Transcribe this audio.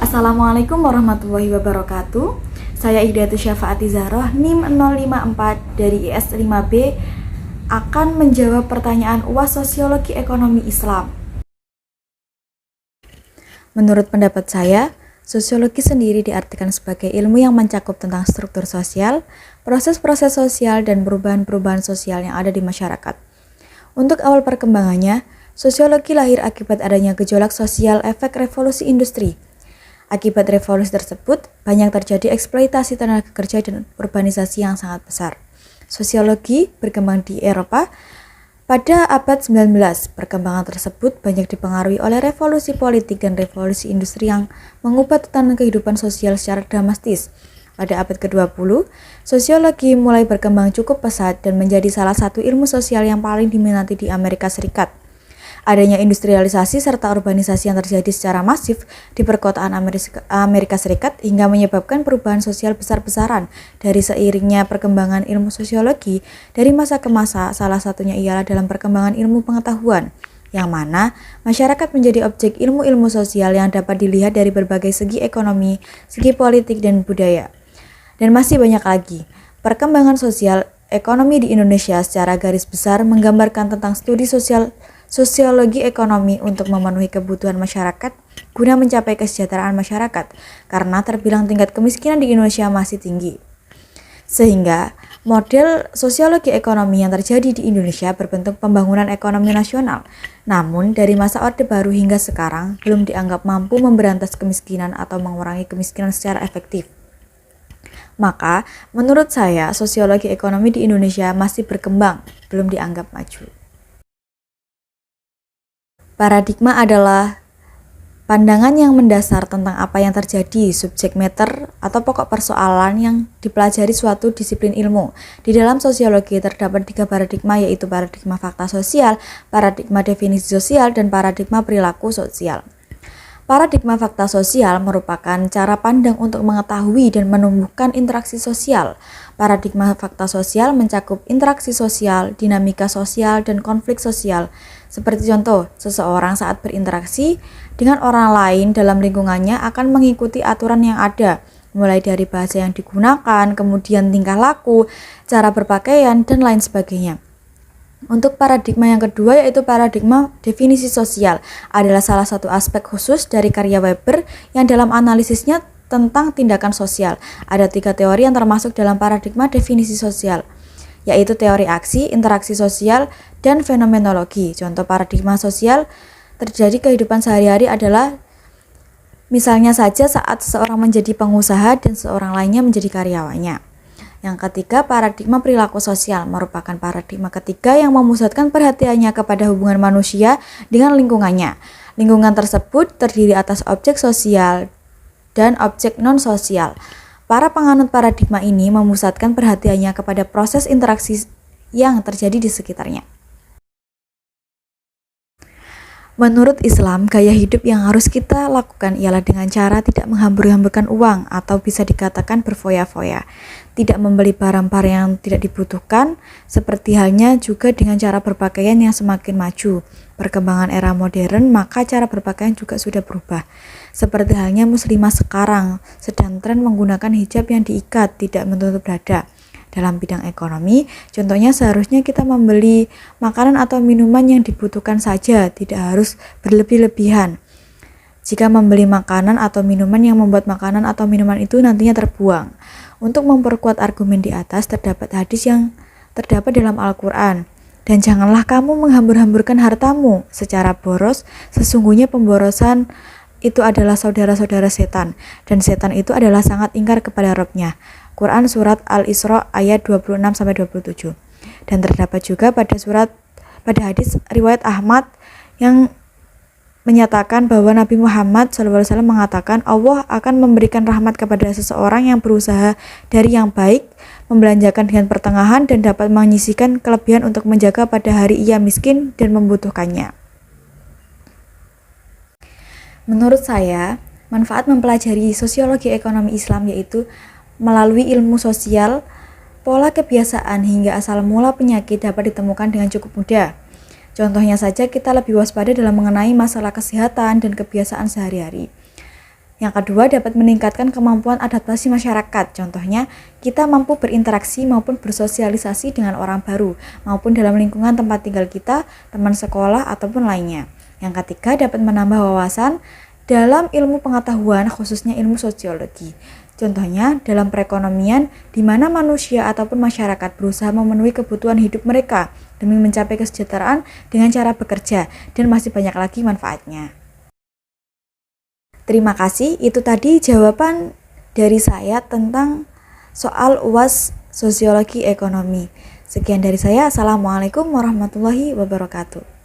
Assalamualaikum warahmatullahi wabarakatuh. Saya Ihdatus Syafaati Zahroh, NIM 054 dari IS 5B akan menjawab pertanyaan UAS Sosiologi Ekonomi Islam. Menurut pendapat saya, sosiologi sendiri diartikan sebagai ilmu yang mencakup tentang struktur sosial, proses-proses sosial, dan perubahan-perubahan sosial yang ada di masyarakat. Untuk awal perkembangannya, sosiologi lahir akibat adanya gejolak sosial efek revolusi industri. Akibat revolusi tersebut, banyak terjadi eksploitasi tenaga kerja dan urbanisasi yang sangat besar. Sosiologi berkembang di Eropa pada abad 19. Perkembangan tersebut banyak dipengaruhi oleh revolusi politik dan revolusi industri yang mengubah tatanan kehidupan sosial secara dramatis. Pada abad ke-20, sosiologi mulai berkembang cukup pesat dan menjadi salah satu ilmu sosial yang paling diminati di Amerika Serikat. Adanya industrialisasi serta urbanisasi yang terjadi secara masif di perkotaan Amerika Serikat hingga menyebabkan perubahan sosial besar-besaran. Dari seiringnya perkembangan ilmu sosiologi dari masa ke masa, salah satunya ialah dalam perkembangan ilmu pengetahuan, yang mana masyarakat menjadi objek ilmu-ilmu sosial yang dapat dilihat dari berbagai segi ekonomi, segi politik, dan budaya. Dan masih banyak lagi. Perkembangan sosial ekonomi di Indonesia secara garis besar menggambarkan tentang studi sosiologi ekonomi untuk memenuhi kebutuhan masyarakat guna mencapai kesejahteraan masyarakat, karena terbilang tingkat kemiskinan di Indonesia masih tinggi. Sehingga model sosiologi ekonomi yang terjadi di Indonesia berbentuk pembangunan ekonomi nasional, namun dari masa Orde Baru hingga sekarang belum dianggap mampu memberantas kemiskinan atau mengurangi kemiskinan secara efektif. Maka, menurut saya, sosiologi ekonomi di Indonesia masih berkembang, belum dianggap maju. Paradigma adalah pandangan yang mendasar tentang apa yang terjadi, subjek matter atau pokok persoalan yang dipelajari suatu disiplin ilmu. Di dalam sosiologi terdapat 3 paradigma, yaitu paradigma fakta sosial, paradigma definisi sosial, dan paradigma perilaku sosial. Paradigma fakta sosial merupakan cara pandang untuk mengetahui dan menumbuhkan interaksi sosial. Paradigma fakta sosial mencakup interaksi sosial, dinamika sosial, dan konflik sosial. Seperti contoh, seseorang saat berinteraksi dengan orang lain dalam lingkungannya akan mengikuti aturan yang ada, mulai dari bahasa yang digunakan, kemudian tingkah laku, cara berpakaian, dan lain sebagainya. Untuk paradigma yang kedua, yaitu paradigma definisi sosial, adalah salah satu aspek khusus dari karya Weber yang dalam analisisnya tentang tindakan sosial. Ada 3 teori yang termasuk dalam paradigma definisi sosial, yaitu teori aksi, interaksi sosial, dan fenomenologi. Contoh paradigma sosial terjadi kehidupan sehari-hari adalah misalnya saja saat seseorang menjadi pengusaha dan seorang lainnya menjadi karyawannya. Yang ketiga, paradigma perilaku sosial merupakan paradigma ketiga yang memusatkan perhatiannya kepada hubungan manusia dengan lingkungannya. Lingkungan tersebut terdiri atas objek sosial dan objek non-sosial. Para penganut paradigma ini memusatkan perhatiannya kepada proses interaksi yang terjadi di sekitarnya. Menurut Islam, gaya hidup yang harus kita lakukan ialah dengan cara tidak menghambur-hamburkan uang atau bisa dikatakan berfoya-foya, tidak membeli barang-barang yang tidak dibutuhkan, seperti halnya juga dengan cara berpakaian yang semakin maju. Perkembangan era modern, maka cara berpakaian juga sudah berubah. Seperti halnya muslimah sekarang, sedang tren menggunakan hijab yang diikat, tidak menutup dada. Dalam bidang ekonomi, contohnya seharusnya kita membeli makanan atau minuman yang dibutuhkan saja, tidak harus berlebih-lebihan. Jika membeli makanan atau minuman yang membuat makanan atau minuman itu nantinya terbuang. Untuk memperkuat argumen di atas, terdapat hadis yang terdapat dalam Al-Quran. Dan janganlah kamu menghambur-hamburkan hartamu secara boros, sesungguhnya pemborosan itu adalah saudara-saudara setan, dan setan itu adalah sangat ingkar kepada Rabb-nya. Quran Surat Al-Isra ayat 26-27. Dan terdapat juga pada hadis riwayat Ahmad yang menyatakan bahwa Nabi Muhammad SAW mengatakan Allah akan memberikan rahmat kepada seseorang yang berusaha dari yang baik, membelanjakan dengan pertengahan, dan dapat menyisihkan kelebihan untuk menjaga pada hari ia miskin dan membutuhkannya. Menurut saya, manfaat mempelajari sosiologi ekonomi Islam yaitu melalui ilmu sosial, pola kebiasaan hingga asal mula penyakit dapat ditemukan dengan cukup mudah. Contohnya saja kita lebih waspada dalam mengenai masalah kesehatan dan kebiasaan sehari-hari. Yang kedua, dapat meningkatkan kemampuan adaptasi masyarakat. Contohnya, kita mampu berinteraksi maupun bersosialisasi dengan orang baru, maupun dalam lingkungan tempat tinggal kita, teman sekolah, ataupun lainnya. Yang ketiga, dapat menambah wawasan dalam ilmu pengetahuan, khususnya ilmu sosiologi. Contohnya, dalam perekonomian, di mana manusia ataupun masyarakat berusaha memenuhi kebutuhan hidup mereka demi mencapai kesejahteraan dengan cara bekerja, dan masih banyak lagi manfaatnya. Terima kasih, itu tadi jawaban dari saya tentang soal UAS Sosiologi Ekonomi. Sekian dari saya, Assalamualaikum warahmatullahi wabarakatuh.